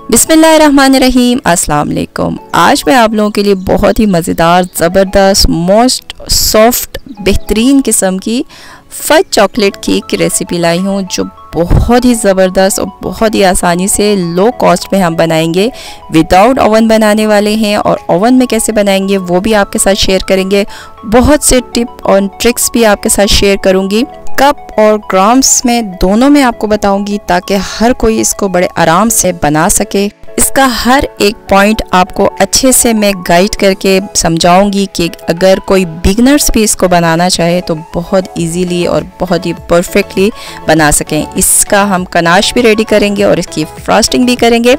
बिस्मिल्लाहिर्रहमानिर्रहीम, अस्सलाम वालेकुम। आज मैं आप लोगों के लिए बहुत ही मज़ेदार, ज़बरदस्त, मोस्ट सॉफ्ट, बेहतरीन किस्म की फज चॉकलेट केक की रेसिपी लाई हूँ, जो बहुत ही ज़बरदस्त और बहुत ही आसानी से लो कॉस्ट में हम बनाएंगे। विदाउट ओवन बनाने वाले हैं और ओवन में कैसे बनाएंगे वो भी आपके साथ शेयर करेंगे। बहुत से टिप और ट्रिक्स भी आपके साथ शेयर करूँगी। कप और ग्राम्स में दोनों में आपको बताऊंगी, ताकि हर कोई इसको बड़े आराम से बना सके। इसका हर एक पॉइंट आपको अच्छे से मैं गाइड करके समझाऊंगी कि अगर कोई बिगनर्स भी इसको बनाना चाहे तो बहुत इजीली और बहुत ही परफेक्टली बना सकें। इसका हम कनाश भी रेडी करेंगे और इसकी फ्रॉस्टिंग भी करेंगे।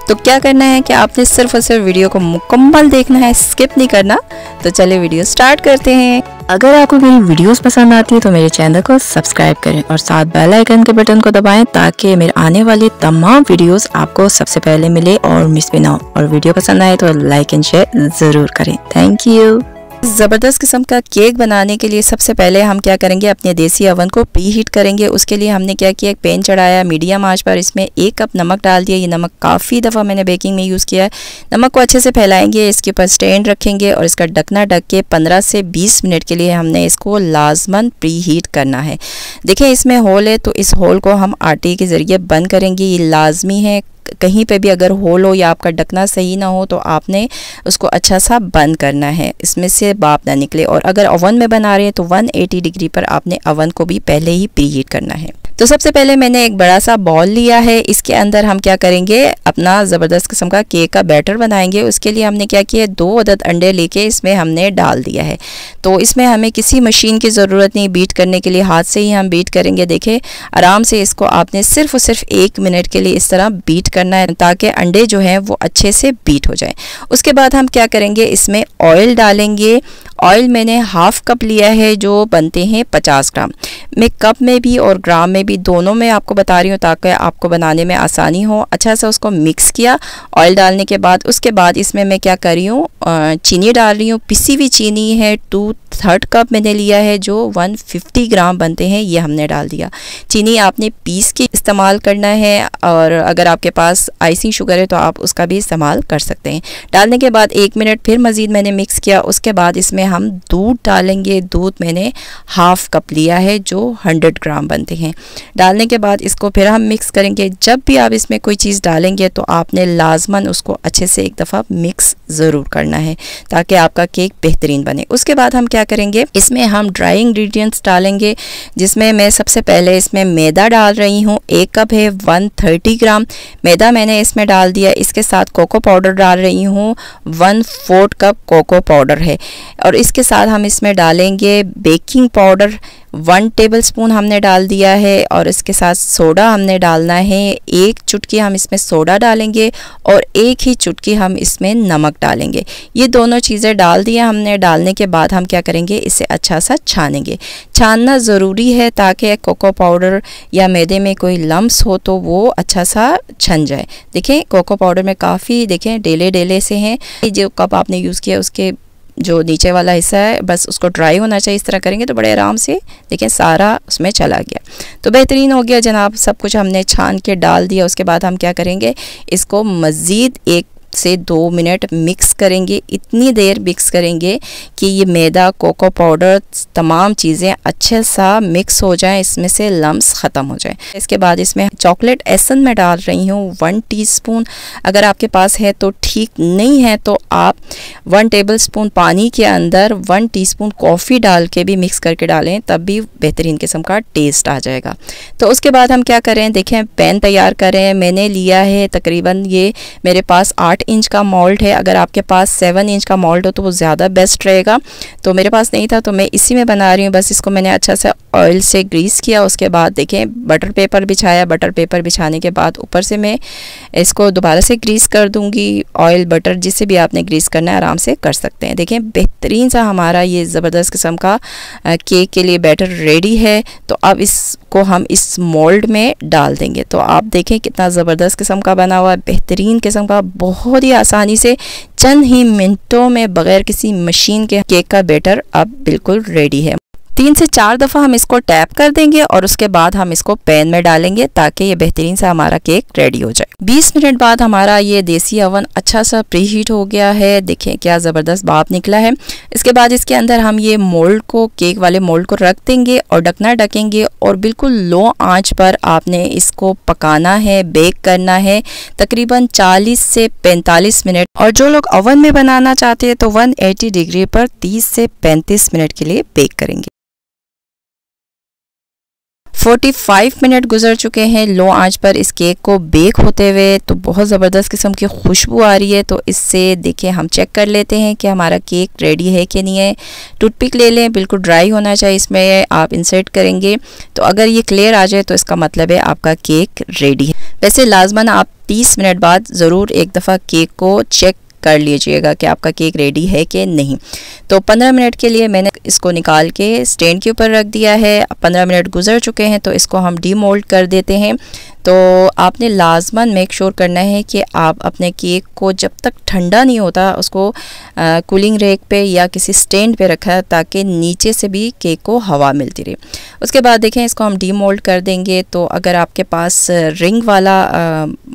तो क्या करना है कि आपने सिर्फ और सिर्फ वीडियो को मुकम्मल देखना है, स्किप नहीं करना। तो चलिए वीडियो स्टार्ट करते हैं। अगर आपको मेरी वीडियोस पसंद आती है तो मेरे चैनल को सब्सक्राइब करें और साथ बेल आइकन के बटन को दबाएं, ताकि मेरे आने वाले तमाम वीडियोस आपको सबसे पहले मिले और मिस भी ना हो। और वीडियो पसंद आए तो लाइक एंड शेयर ज़रूर करें। Thank you. ज़बरदस्त किस्म का केक बनाने के लिए सबसे पहले हम क्या करेंगे, अपने देसी ओवन को प्री हीट करेंगे। उसके लिए हमने क्या किया, एक पैन चढ़ाया मीडियम आंच पर, इसमें 1 कप नमक डाल दिया। ये नमक काफ़ी दफ़ा मैंने बेकिंग में यूज़ किया है। नमक को अच्छे से फैलाएंगे, इसके ऊपर स्टैंड रखेंगे और इसका ढकना ढक के 15 से 20 मिनट के लिए हमने इसको लाजमन प्री हीट करना है। देखें इसमें होल है, तो इस होल को हम आटे के ज़रिए बंद करेंगे। ये लाजमी है। कहीं पे भी अगर होल हो या आपका ढकना सही ना हो तो आपने उसको अच्छा सा बंद करना है, इसमें से भाप ना निकले। और अगर ओवन में बना रहे हैं तो 180 डिग्री पर आपने ओवन को भी पहले ही प्री हीट करना है। तो सबसे पहले मैंने एक बड़ा सा बॉल लिया है। इसके अंदर हम क्या करेंगे, अपना ज़बरदस्त किस्म का केक का बैटर बनाएंगे। उसके लिए हमने क्या किया, 2 अदद अंडे लेके इसमें हमने डाल दिया है। तो इसमें हमें किसी मशीन की ज़रूरत नहीं, बीट करने के लिए हाथ से ही हम बीट करेंगे। देखें आराम से इसको आपने सिर्फ और सिर्फ 1 मिनट के लिए इस तरह बीट करना है, ताकि अंडे जो हैं वो अच्छे से बीट हो जाएं। उसके बाद हम क्या करेंगे, इसमें ऑयल डालेंगे। ऑयल मैंने हाफ कप लिया है, जो बनते हैं 50 ग्राम। मैं कप में भी और ग्राम में भी दोनों में आपको बता रही हूँ, ताकि आपको बनाने में आसानी हो। अच्छा से उसको मिक्स किया ऑयल डालने के बाद। उसके बाद इसमें मैं क्या कर रही हूँ, चीनी डाल रही हूँ। पिसी हुई चीनी है, 2/3 कप मैंने लिया है, जो 150 ग्राम बनते हैं, ये हमने डाल दिया। चीनी आपने पीस के इस्तेमाल करना है, और अगर आपके पास आइसिंग शुगर है तो आप उसका भी इस्तेमाल कर सकते हैं। डालने के बाद 1 मिनट फिर मज़ीद मैंने मिक्स किया। उसके बाद इसमें हम दूध डालेंगे। दूध मैंने हाफ कप लिया है, जो 100 ग्राम बनते हैं। डालने के बाद इसको फिर हम मिक्स करेंगे। जब भी आप इसमें कोई चीज़ डालेंगे तो आपने लाजमन उसको अच्छे से एक दफ़ा मिक्स ज़रूर करना है, ताकि आपका केक बेहतरीन बने। उसके बाद हम क्या करेंगे, इसमें हम ड्राई इंग्रेडिएंट्स डालेंगे, जिसमें मैं सबसे पहले इसमें मैदा डाल रही हूँ। 1 कप है, 130 ग्राम मैदा मैंने इसमें डाल दिया। इसके साथ कोको पाउडर डाल रही हूँ, 1/4 कप कोको पाउडर है। और इसके साथ हम इसमें डालेंगे बेकिंग पाउडर, 1 टेबलस्पून हमने डाल दिया है। और इसके साथ सोडा हमने डालना है, 1 चुटकी हम इसमें सोडा डालेंगे और 1 ही चुटकी हम इसमें नमक डालेंगे। ये दोनों चीज़ें डाल दिया हमने। डालने के बाद हम क्या करेंगे, इसे अच्छा सा छानेंगे। छानना ज़रूरी है, ताकि कोको पाउडर या मैदे में कोई लम्स हो तो वो अच्छा सा छन जाए। देखें कोको पाउडर में काफ़ी देखें डेले डेले से हैं। जो कप आपने यूज़ किया उसके जो नीचे वाला हिस्सा है, बस उसको ड्राई होना चाहिए। इस तरह करेंगे तो बड़े आराम से देखें सारा उसमें चला गया। तो बेहतरीन हो गया जनाब। सब कुछ हमने छान के डाल दिया। उसके बाद हम क्या करेंगे, इसको मज़ीद 1 से 2 मिनट मिक्स करेंगे। इतनी देर मिक्स करेंगे कि ये मैदा, कोको पाउडर, तमाम चीज़ें अच्छे सा मिक्स हो जाएं, इसमें से लम्स ख़त्म हो जाएं। इसके बाद इसमें चॉकलेट एसेंस में डाल रही हूँ 1 टीस्पून। अगर आपके पास है तो ठीक, नहीं है तो आप 1 टेबलस्पून पानी के अंदर 1 टीस्पून कॉफ़ी डाल के भी मिक्स करके डालें, तब भी बेहतरीन किस्म का टेस्ट आ जाएगा। तो उसके बाद हम क्या करें, देखें पैन तैयार करें। मैंने लिया है तकरीबन, ये मेरे पास 8 इंच का मोल्ड है। अगर आपके पास 7 इंच का मोल्ड हो तो वो ज़्यादा बेस्ट रहेगा। तो मेरे पास नहीं था तो मैं इसी में बना रही हूँ। बस इसको मैंने अच्छा से ऑयल से ग्रीस किया। उसके बाद देखें बटर पेपर बिछाया। बटर पेपर बिछाने के बाद ऊपर से मैं इसको दोबारा से ग्रीस कर दूँगी। ऑयल बटर जिससे भी आपने ग्रीस करना है आराम से कर सकते हैं। देखें बेहतरीन सा हमारा ये ज़बरदस्त किस्म का केक के लिए बैटर रेडी है। तो अब इसको हम इस मोल्ड में डाल देंगे। तो आप देखें कितना ज़बरदस्त किस्म का बना हुआ है, बेहतरीन किस्म का, बहुत ही आसानी से चंद ही मिनटों में बगैर किसी मशीन के केक का बैटर अब बिल्कुल रेडी है। 3 से 4 दफ़ा हम इसको टैप कर देंगे और उसके बाद हम इसको पैन में डालेंगे ताकि ये बेहतरीन सा हमारा केक रेडी हो जाए। 20 मिनट बाद हमारा ये देसी ओवन अच्छा सा प्री हीट हो गया है। देखें क्या ज़बरदस्त भाप निकला है। इसके बाद इसके अंदर हम ये मोल्ड को, केक वाले मोल्ड को रख देंगे और ढकना ढकेंगे और बिल्कुल लो आंच पर आपने इसको पकाना है, बेक करना है तकरीबन 40 से 45 मिनट। और जो लोग ओवन में बनाना चाहते हैं तो 180 डिग्री पर 30 से 35 मिनट के लिए बेक करेंगे। 45 मिनट गुजर चुके हैं लो आंच पर इस केक को बेक होते हुए। तो बहुत ज़बरदस्त किस्म की खुशबू आ रही है। तो इससे देखिए हम चेक कर लेते हैं कि हमारा केक रेडी है कि नहीं है। टूथपिक ले लें, बिल्कुल ड्राई होना चाहिए, इसमें आप इंसर्ट करेंगे तो अगर ये क्लियर आ जाए तो इसका मतलब है आपका केक रेडी है। वैसे लाजमन आप 30 मिनट बाद ज़रूर एक दफ़ा केक को चेक कर लीजिएगा कि आपका केक रेडी है कि नहीं। तो 15 मिनट के लिए मैंने इसको निकाल के स्टैंड के ऊपर रख दिया है। 15 मिनट गुजर चुके हैं तो इसको हम डीमोल्ड कर देते हैं। तो आपने लाजमन मेक श्योर करना है कि आप अपने केक को जब तक ठंडा नहीं होता उसको कूलिंग रैक पे या किसी स्टैंड पे रखा है ताकि नीचे से भी केक को हवा मिलती रहे। उसके बाद देखें इसको हम डीमोल्ड कर देंगे। तो अगर आपके पास रिंग वाला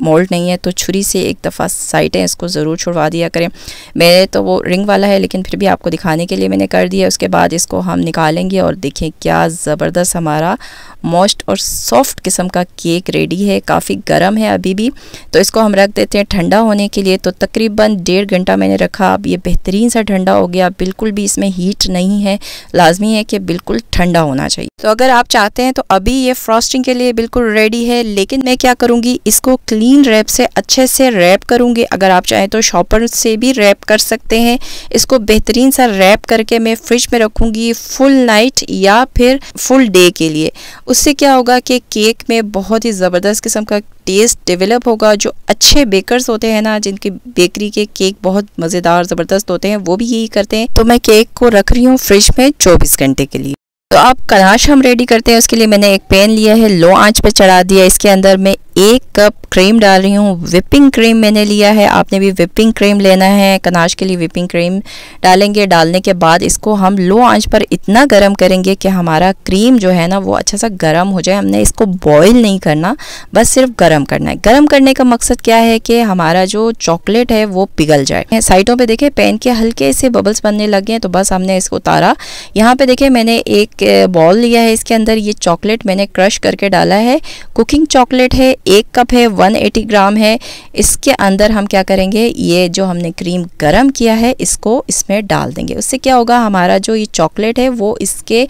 मोल्ड नहीं है तो छुरी से एक दफ़ा साइडें इसको ज़रूर छुड़वा दिया करें। मेरे तो वो रिंग वाला है लेकिन फिर भी आपको दिखाने के लिए मैंने कर दिया। उसके बाद इसको हम निकालेंगे और देखें क्या ज़बरदस्त हमारा मॉइस्ट और सॉफ्ट किस्म का केक रेडी है। काफ़ी गर्म है अभी भी। तो इसको हम रख देते हैं ठंडा होने के लिए। तो तकरीबन 1.5 घंटा मैंने रखा। अब ये बेहतरीन सा ठंडा हो गया, बिल्कुल भी इसमें हीट नहीं है। लाजमी है कि बिल्कुल ठंडा होना चाहिए। तो अगर आप चाहते हैं तो अभी ये फ्रॉस्टिंग के लिए बिल्कुल रेडी है। लेकिन मैं क्या करूँगी, इसको क्लीन रैप से अच्छे से रैप करूँगी। अगर आप चाहें तो शॉपर से भी रैप कर सकते हैं। इसको बेहतरीन सा रैप करके मैं फ्रिज में रखूँगी फुल नाइट या फिर फुल डे के लिए। उससे क्या होगा कि केक में बहुत ही ज़बरदस्त किस्म का टेस्ट डेवलप होगा। जो अच्छे बेकर्स होते हैं ना, जिनकी बेकरी के केक बहुत मज़ेदार ज़बरदस्त होते हैं, वो भी यही करते हैं। तो मैं केक को रख रही हूँ फ्रिज में 24 घंटे के लिए। तो अब कनाश हम रेडी करते हैं। उसके लिए मैंने एक पैन लिया है, लो आंच पे चढ़ा दिया। इसके अंदर मैं 1 कप क्रीम डाल रही हूँ। विपिंग क्रीम मैंने लिया है, आपने भी विपिंग क्रीम लेना है। कनाश के लिए विपिंग क्रीम डालेंगे। डालने के बाद इसको हम लो आंच पर इतना गर्म करेंगे कि हमारा क्रीम जो है ना वो अच्छा सा गर्म हो जाए। हमने इसको बॉईल नहीं करना, बस सिर्फ गर्म करना है। गर्म करने का मकसद क्या है कि हमारा जो चॉकलेट है वो पिघल जाए। साइडों पे देखें पैन के हल्के से बबल्स बनने लगे हैं तो बस हमने इसको उतारा। यहाँ पे देखें मैंने एक बॉल लिया है, इसके अंदर ये चॉकलेट मैंने क्रश करके डाला है। कुकिंग चॉकलेट है, 1 कप है, 180 ग्राम है। इसके अंदर हम क्या करेंगे, ये जो हमने क्रीम गरम किया है इसको इसमें डाल देंगे। उससे क्या होगा, हमारा जो ये चॉकलेट है वो इसके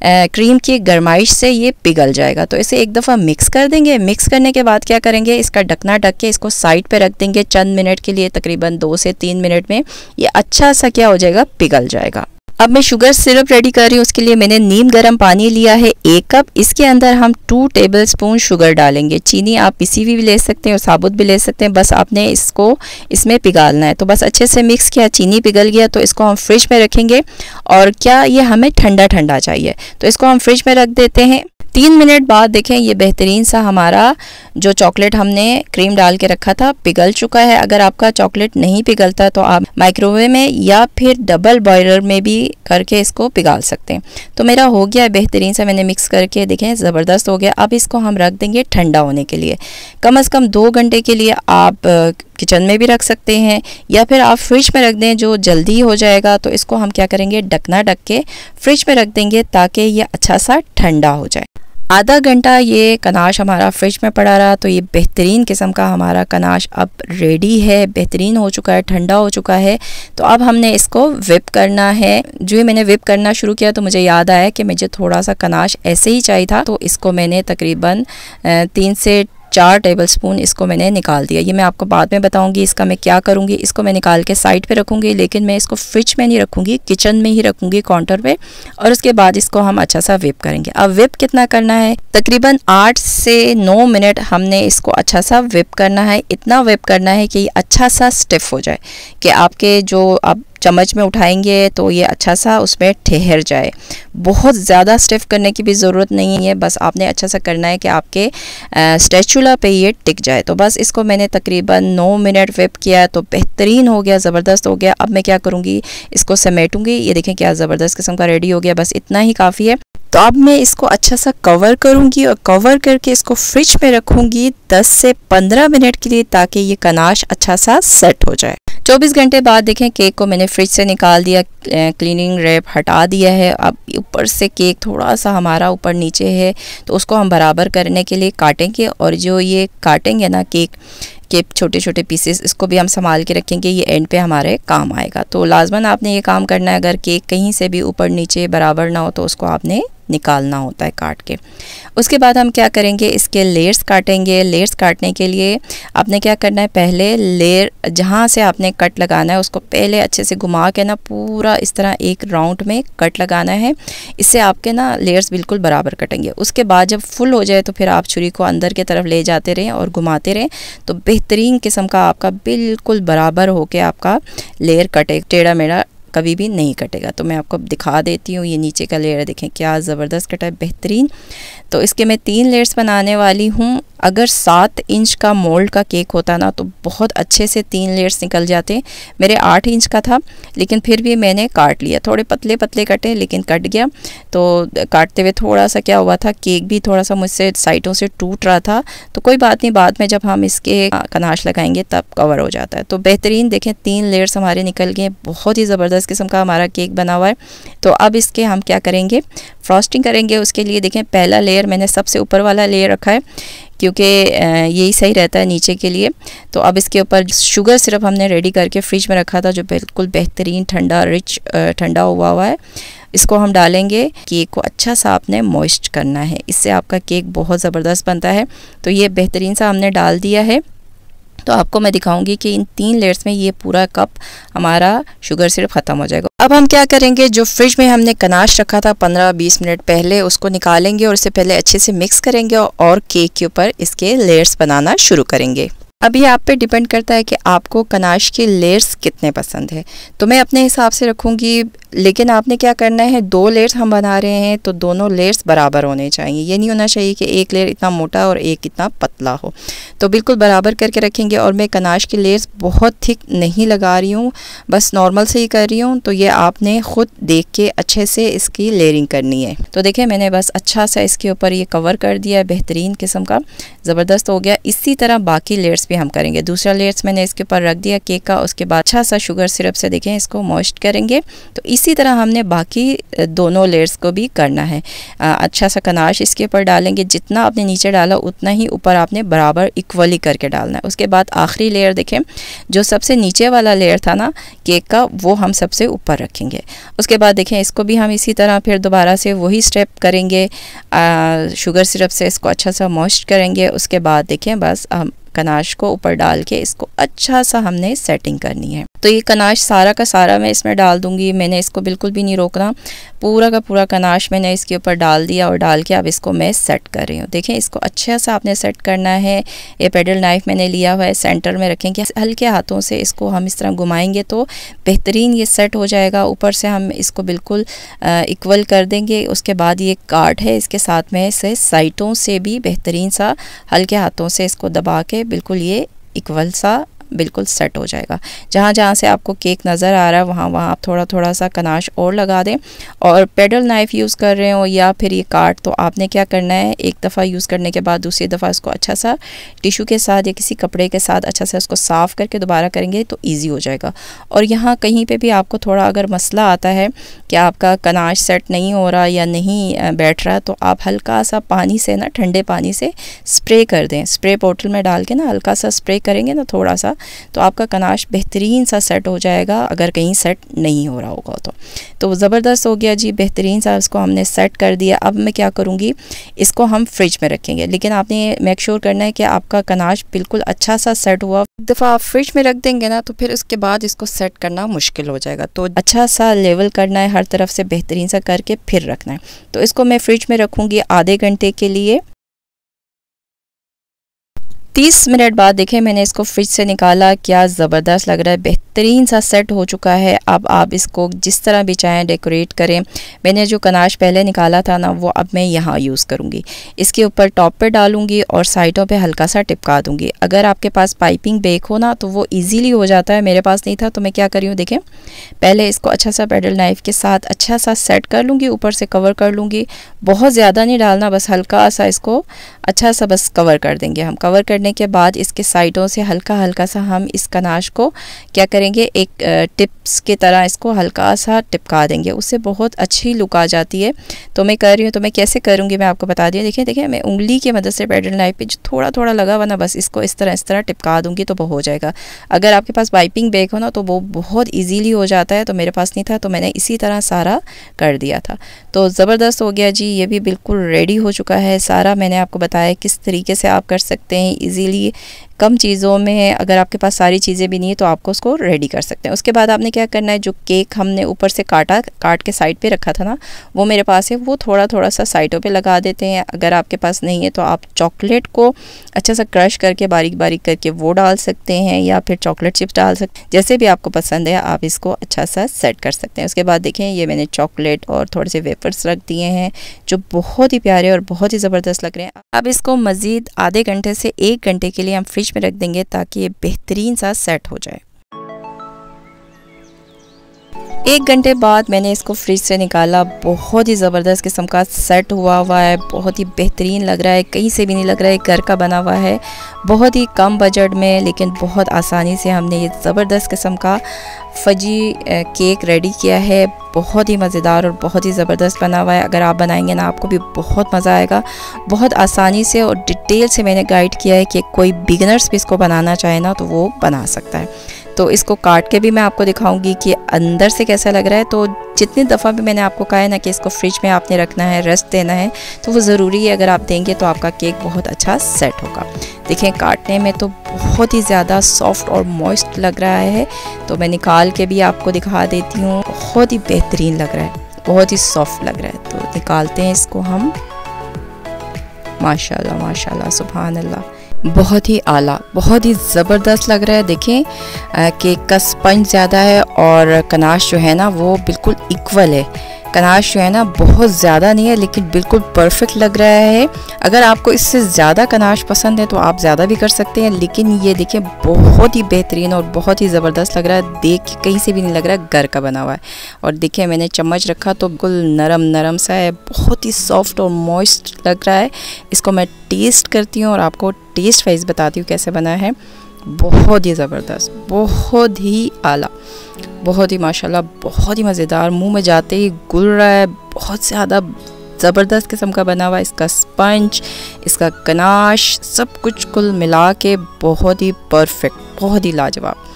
क्रीम की गरमाइश से ये पिघल जाएगा। तो इसे एक दफ़ा मिक्स कर देंगे। मिक्स करने के बाद क्या करेंगे, इसका ढकना ढक के इसको साइड पे रख देंगे चंद मिनट के लिए। तकरीबन 2 से 3 मिनट में ये अच्छा सा क्या हो जाएगा, पिघल जाएगा। अब मैं शुगर सिरप रेडी कर रही हूँ। उसके लिए मैंने नीम गर्म पानी लिया है 1 कप। इसके अंदर हम 2 टेबलस्पून शुगर डालेंगे। चीनी आप पिसी हुई भी ले सकते हैं और साबुत भी ले सकते हैं, बस आपने इसको इसमें पिघालना है। तो बस अच्छे से मिक्स किया, चीनी पिघल गया तो इसको हम फ्रिज में रखेंगे। और क्या ये हमें ठंडा ठंडा चाहिए तो इसको हम फ्रिज में रख देते हैं। 3 मिनट बाद देखें ये बेहतरीन सा हमारा जो चॉकलेट हमने क्रीम डाल के रखा था पिघल चुका है। अगर आपका चॉकलेट नहीं पिघलता तो आप माइक्रोवेव में या फिर डबल बॉयलर में भी करके इसको पिघाल सकते हैं। तो मेरा हो गया बेहतरीन सा, मैंने मिक्स करके देखें ज़बरदस्त हो गया। अब इसको हम रख देंगे ठंडा होने के लिए। कम से कम 2 घंटे के लिए आप किचन में भी रख सकते हैं या फिर आप फ्रिज में रख दें, जो जल्दी हो जाएगा। तो इसको हम क्या करेंगे, ढकना ढक के फ्रिज में रख देंगे ताकि ये अच्छा सा ठंडा हो जाए। आधा घंटा ये कनाश हमारा फ्रिज में पड़ा रहा तो ये बेहतरीन किस्म का हमारा कनाश अब रेडी है, बेहतरीन हो चुका है, ठंडा हो चुका है। तो अब हमने इसको विप करना है। जो ही मैंने विप करना शुरू किया तो मुझे याद आया कि मुझे थोड़ा सा कनाश ऐसे ही चाहिए था। तो इसको मैंने तकरीबन 3 से 4 टेबलस्पून इसको मैंने निकाल दिया। ये मैं आपको बाद में बताऊंगी इसका मैं क्या करूंगी। इसको मैं निकाल के साइड पे रखूंगी, लेकिन मैं इसको फ्रिज में नहीं रखूंगी, किचन में ही रखूंगी काउंटर पे। और उसके बाद इसको हम अच्छा सा विप करेंगे। अब विप कितना करना है, तकरीबन 8 से 9 मिनट हमने इसको अच्छा सा विप करना है। इतना विप करना है कि ये अच्छा सा स्टिफ हो जाए कि आपके जो आप चम्मच में उठाएंगे तो ये अच्छा सा उसमें ठहर जाए। बहुत ज़्यादा स्टिफ करने की भी ज़रूरत नहीं है, बस आपने अच्छा सा करना है कि आपके स्पैचुला पे ये टिक जाए। तो बस इसको मैंने तकरीबन 9 मिनट व्हिप किया तो बेहतरीन हो गया, ज़बरदस्त हो गया। अब मैं क्या करूँगी, इसको समेटूँगी। ये देखें क्या ज़बरदस्त किस्म का रेडी हो गया, बस इतना ही काफ़ी है। तो अब मैं इसको अच्छा सा कवर करूँगी और कवर करके इसको फ्रिज में रखूँगी 10 से 15 मिनट के लिए, ताकि ये कनाश अच्छा सा सेट हो जाए। 24 घंटे बाद देखें केक को मैंने फ्रिज से निकाल दिया, क्लीनिंग रैप हटा दिया है। अब ऊपर से केक थोड़ा सा हमारा ऊपर नीचे है, तो उसको हम बराबर करने के लिए काटेंगे। और जो ये काटेंगे ना केक के छोटे छोटे पीसेस, इसको भी हम संभाल के रखेंगे, ये एंड पे हमारे काम आएगा। तो लाजमन आपने ये काम करना है। अगर केक कहीं से भी ऊपर नीचे बराबर ना हो तो उसको आपने निकालना होता है काट के। उसके बाद हम क्या करेंगे, इसके लेयर्स काटेंगे। लेयर्स काटने के लिए आपने क्या करना है, पहले लेयर जहाँ से आपने कट लगाना है उसको पहले अच्छे से घुमा के ना पूरा इस तरह एक राउंड में कट लगाना है। इससे आपके ना लेयर्स बिल्कुल बराबर कटेंगे। उसके बाद जब फुल हो जाए तो फिर आप छुरी को अंदर की तरफ ले जाते रहें और घुमाते रहें, तो बेहतरीन किस्म का आपका बिल्कुल बराबर होके आपका लेयर कटे, टेढ़ा मेढ़ा कभी भी नहीं कटेगा। तो मैं आपको दिखा देती हूँ, ये नीचे का लेयर देखें क्या ज़बरदस्त कटा है, बेहतरीन। तो इसके मैं 3 लेयर्स बनाने वाली हूँ। अगर 7 इंच का मोल्ड का केक होता ना तो बहुत अच्छे से 3 लेयर्स निकल जाते। मेरे 8 इंच का था, लेकिन फिर भी मैंने काट लिया। थोड़े पतले पतले कटे लेकिन कट गया। तो काटते हुए थोड़ा सा क्या हुआ था, केक भी थोड़ा सा मुझसे साइडों से टूट रहा था। तो कोई बात नहीं, बाद में जब हम इसके कनाश लगाएंगे तब कवर हो जाता है। तो बेहतरीन देखें 3 लेयर्स हमारे निकल गए, बहुत ही ज़बरदस्त किस्म का हमारा केक बना हुआ है। तो अब इसके हम क्या करेंगे, फ्रॉस्टिंग करेंगे। उसके लिए देखें पहला लेयर मैंने सबसे ऊपर वाला लेयर रखा है, क्योंकि यही सही रहता है नीचे के लिए। तो अब इसके ऊपर शुगर सिरप हमने रेडी करके फ्रिज में रखा था, जो बिल्कुल बेहतरीन ठंडा रिच ठंडा हुआ है। इसको हम डालेंगे। केक को अच्छा सा आपने मॉइस्ट करना है, इससे आपका केक बहुत ज़बरदस्त बनता है। तो ये बेहतरीन सा हमने डाल दिया है। तो आपको मैं दिखाऊंगी कि इन 3 लेयर्स में ये पूरा कप हमारा शुगर सिरप ख़त्म हो जाएगा। अब हम क्या करेंगे, जो फ्रिज में हमने कनाश रखा था 15-20 मिनट पहले, उसको निकालेंगे और उससे पहले अच्छे से मिक्स करेंगे और केक के ऊपर इसके लेयर्स बनाना शुरू करेंगे। अब ये आप पे डिपेंड करता है कि आपको कनाश के लेयर्स कितने पसंद है। तो मैं अपने हिसाब से रखूँगी, लेकिन आपने क्या करना है, 2 लेयर्स हम बना रहे हैं तो दोनों लेयर्स बराबर होने चाहिए। ये नहीं होना चाहिए कि एक लेयर इतना मोटा और एक इतना पतला हो। तो बिल्कुल बराबर करके रखेंगे। और मैं कनाश के लेयर्स बहुत थिक नहीं लगा रही हूँ, बस नॉर्मल से ही कर रही हूँ। तो ये आपने ख़ुद देख के अच्छे से इसकी लेयरिंग करनी है। तो देखिए मैंने बस अच्छा सा इसके ऊपर ये कवर कर दिया है, बेहतरीन किस्म का ज़बरदस्त हो गया। इसी तरह बाकी लेयर्स भी हम करेंगे। दूसरा लेयर्स मैंने इसके ऊपर रख दिया केक का। उसके बाद अच्छा सा शुगर सिरप से देखें इसको मॉइस्ट करेंगे। तो इसी तरह हमने बाकी दोनों लेयर्स को भी करना है। अच्छा सा कनाश इसके ऊपर डालेंगे, जितना आपने नीचे डाला उतना ही ऊपर आपने बराबर इक्वली करके डालना है। उसके बाद आखिरी लेयर देखें, जो सबसे नीचे वाला लेयर था ना केक का, वो हम सबसे ऊपर रखेंगे। उसके बाद देखें इसको भी हम इसी तरह फिर दोबारा से वही स्टेप करेंगे। शुगर सिरप से इसको अच्छा सा मॉइस्ट करेंगे। उसके बाद देखें बस हम कनाश को ऊपर डाल के इसको अच्छा सा हमने सेटिंग करनी है। तो ये कनाश सारा का सारा मैं इसमें डाल दूंगी। मैंने इसको बिल्कुल भी नहीं रोकना, पूरा का पूरा कनाश मैंने इसके ऊपर डाल दिया और डाल के अब इसको मैं सेट कर रही हूँ। देखें इसको अच्छा सा आपने सेट करना है। ये पेडल नाइफ मैंने लिया हुआ है, सेंटर में रखेंगे। हल्के हाथों से इसको हम इस तरह घुमाएंगे तो बेहतरीन ये सेट हो जाएगा। ऊपर से हम इसको बिल्कुल इक्वल कर देंगे। उसके बाद ये काट है, इसके साथ में इसे साइडों से भी बेहतरीन सा हल्के हाथों से इसको दबा के बिल्कुल ये इक्वल सा बिल्कुल सेट हो जाएगा। जहाँ जहाँ से आपको केक नज़र आ रहा है वहाँ वहाँ आप थोड़ा थोड़ा सा कनाश और लगा दें। और पेडल नाइफ़ यूज़ कर रहे हो या फिर ये काट, तो आपने क्या करना है, एक दफ़ा यूज़ करने के बाद दूसरी दफ़ा इसको अच्छा सा टिशू के साथ या किसी कपड़े के साथ अच्छा सा इसको साफ़ करके दोबारा करेंगे तो ईजी हो जाएगा। और यहाँ कहीं पर भी आपको थोड़ा अगर मसला आता है कि आपका कनाश सेट नहीं हो रहा या नहीं बैठ रहा, तो आप हल्का सा पानी से ना, ठंडे पानी से स्प्रे कर दें। स्प्रे बोतल में डाल के ना हल्का सा स्प्रे करेंगे ना थोड़ा सा, तो आपका कनाश बेहतरीन सा सेट हो जाएगा, अगर कहीं सेट नहीं हो रहा होगा तो ज़बरदस्त हो गया जी, बेहतरीन सा इसको हमने सेट कर दिया। अब मैं क्या करूँगी, इसको हम फ्रिज में रखेंगे, लेकिन आपने मेक श्योर करना है कि आपका कनाश बिल्कुल अच्छा सा सेट हुआ। एक दफ़ा आप फ्रिज में रख देंगे ना तो फिर उसके बाद इसको सेट करना मुश्किल हो जाएगा। तो अच्छा सा लेवल करना है, हर तरफ से बेहतरीन सा करके फिर रखना है। तो इसको मैं फ्रिज में रखूँगी आधे घंटे के लिए। 30 मिनट बाद देखें मैंने इसको फ्रिज से निकाला, क्या ज़बरदस्त लग रहा है, बेहतरीन सा सेट हो चुका है। अब आप इसको जिस तरह भी चाहें डेकोरेट करें। मैंने जो कनाश पहले निकाला था ना, वो अब मैं यहाँ यूज़ करूँगी। इसके ऊपर टॉप पे डालूँगी और साइडों पे हल्का सा टिपका दूँगी। अगर आपके पास पाइपिंग बेक हो ना तो वो ईजीली हो जाता है। मेरे पास नहीं था तो मैं क्या करी हूँ, देखें, पहले इसको अच्छा सा पेडल नाइफ़ के साथ अच्छा सा सेट कर लूँगी, ऊपर से कवर कर लूँगी। बहुत ज़्यादा नहीं डालना, बस हल्का सा इसको अच्छा सा बस कवर कर देंगे हम। कवर करने के बाद इसके साइडों से हल्का हल्का सा हम इस कनाश को क्या करेंगे, एक टिप्स की तरह इसको हल्का सा टिपका देंगे। उससे बहुत अच्छी लुक आ जाती है। तो मैं कर रही हूँ, तो मैं कैसे करूँगी मैं आपको बता दी। देखिए देखिए, मैं उंगली की मदद से पेडल नाइफ पे जो थोड़ा थोड़ा लगा हुआ ना, बस इसको इस तरह टिपका दूँगी तो वो हो जाएगा। अगर आपके पास पाइपिंग बैग हो ना तो वो बहुत ईजीली हो जाता है। तो मेरे पास नहीं था तो मैंने इसी तरह सारा कर दिया था। तो ज़बरदस्त हो गया जी, ये भी बिल्कुल रेडी हो चुका है सारा। मैंने आपको बताया किस तरीके से आप कर सकते हैं ईजीली, कम चीज़ों में। अगर आपके पास सारी चीज़ें भी नहीं है तो आपको उसको रेडी कर सकते हैं। उसके बाद आपने क्या करना है, जो केक हमने ऊपर से काट के साइड पे रखा था ना, वो मेरे पास है, वो थोड़ा थोड़ा सा साइडों पे लगा देते हैं। अगर आपके पास नहीं है तो आप चॉकलेट को अच्छा सा क्रश करके बारीक बारीक करके वो डाल सकते हैं, या फिर चॉकलेट चिप्स डाल सकते हैं, जैसे भी आपको पसंद है आप इसको अच्छा सा सेट कर सकते हैं। उसके बाद देखें, ये मैंने चॉकलेट और थोड़े से वेफर्स रख दिए हैं जो बहुत ही प्यारे और बहुत ही ज़बरदस्त लग रहे हैं। अब इसको मज़ीद आधे घंटे से 1 घंटे के लिए हम फ्रिज में रख देंगे ताकि ये बेहतरीन सा सेट हो जाए। 1 घंटे बाद मैंने इसको फ्रिज से निकाला। बहुत ही ज़बरदस्त किस्म का सेट हुआ है, बहुत ही बेहतरीन लग रहा है, कहीं से भी नहीं लग रहा है घर का बना हुआ है। बहुत ही कम बजट में लेकिन बहुत आसानी से हमने ये ज़बरदस्त किस्म का फजी केक रेडी किया है। बहुत ही मज़ेदार और बहुत ही ज़बरदस्त बना हुआ है। अगर आप बनाएंगे ना आपको भी बहुत मज़ा आएगा। बहुत आसानी से और डिटेल से मैंने गाइड किया है कि कोई बिगिनर्स भी इसको बनाना चाहे ना तो वो बना सकता है। तो इसको काट के भी मैं आपको दिखाऊंगी कि अंदर से कैसा लग रहा है। तो जितनी दफ़ा भी मैंने आपको कहा है ना कि इसको फ्रिज में आपने रखना है, रेस्ट देना है, तो वो ज़रूरी है। अगर आप देंगे तो आपका केक बहुत अच्छा सेट होगा। देखें, काटने में तो बहुत ही ज़्यादा सॉफ्ट और मॉइस्ट लग रहा है। तो मैं निकाल के भी आपको दिखा देती हूँ। बहुत ही बेहतरीन लग रहा है, बहुत ही सॉफ्ट लग रहा है। तो निकालते हैं इसको हम। माशाल्लाह माशाल्लाह, सुभान अल्लाह, बहुत ही आला, बहुत ही ज़बरदस्त लग रहा है। देखें, केक का स्पंज ज़्यादा है और कनाश जो है ना वो बिल्कुल इक्वल है। कनाश जो है ना बहुत ज़्यादा नहीं है लेकिन बिल्कुल परफेक्ट लग रहा है। अगर आपको इससे ज़्यादा कनाश पसंद है तो आप ज़्यादा भी कर सकते हैं, लेकिन ये देखिए बहुत ही बेहतरीन और बहुत ही ज़बरदस्त लग रहा है। देख के कहीं से भी नहीं लग रहा है घर का बना हुआ है। और देखिए, मैंने चम्मच रखा तो बिल्कुल नरम नरम सा है, बहुत ही सॉफ्ट और मॉइस्ट लग रहा है। इसको मैं टेस्ट करती हूँ और आपको टेस्ट वाइज बताती हूँ कैसे बना है। बहुत ही ज़बरदस्त, बहुत ही आला, बहुत ही माशाल्लाह, बहुत ही मज़ेदार। मुंह में जाते ही घुल रहा है। बहुत ज़्यादा ज़बरदस्त किस्म का बना हुआ है। इसका स्पंज, इसका गनाश, सब कुछ कुल मिला के बहुत ही परफेक्ट, बहुत ही लाजवाब।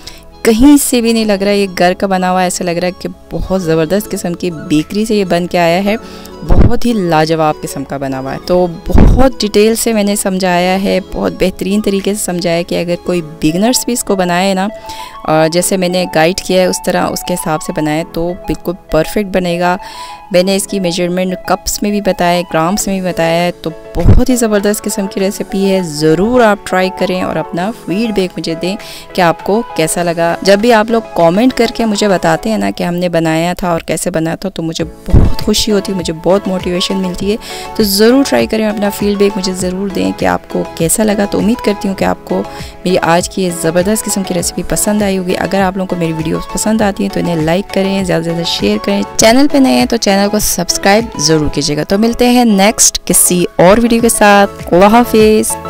कहीं से भी नहीं लग रहा है ये घर का बना हुआ है। ऐसा लग रहा है कि बहुत ज़बरदस्त किस्म की बेकरी से ये बन के आया है। बहुत ही लाजवाब किस्म का बना हुआ है। तो बहुत डिटेल से मैंने समझाया है, बहुत बेहतरीन तरीके से समझाया कि अगर कोई बिगनर्स भी इसको बनाए ना, और जैसे मैंने गाइड किया है उस तरह उसके हिसाब से बनाए तो बिल्कुल परफेक्ट बनेगा। मैंने इसकी मेजरमेंट कप्स में भी बताया, ग्राम्स में भी बताया है। तो बहुत ही ज़बरदस्त किस्म की रेसिपी है। ज़रूर आप ट्राई करें और अपना फीडबैक मुझे दें कि आपको कैसा लगा। जब भी आप लोग कमेंट करके मुझे बताते हैं ना कि हमने बनाया था और कैसे बनाया था, तो मुझे बहुत खुशी होती है, मुझे बहुत मोटिवेशन मिलती है। तो ज़रूर ट्राई करें, अपना फीडबैक मुझे ज़रूर दें कि आपको कैसा लगा। तो उम्मीद करती हूँ कि आपको मेरी आज की ये ज़बरदस्त किस्म की रेसिपी पसंद आई होगी। अगर आप लोगों को मेरी वीडियोस पसंद आती हैं तो इन्हें लाइक करें, ज़्यादा से ज़्यादा शेयर करें। चैनल पे नए हैं तो चैनल को सब्सक्राइब ज़रूर कीजिएगा। तो मिलते हैं नेक्स्ट किसी और वीडियो के साथ। अल्लाह हाफिज़।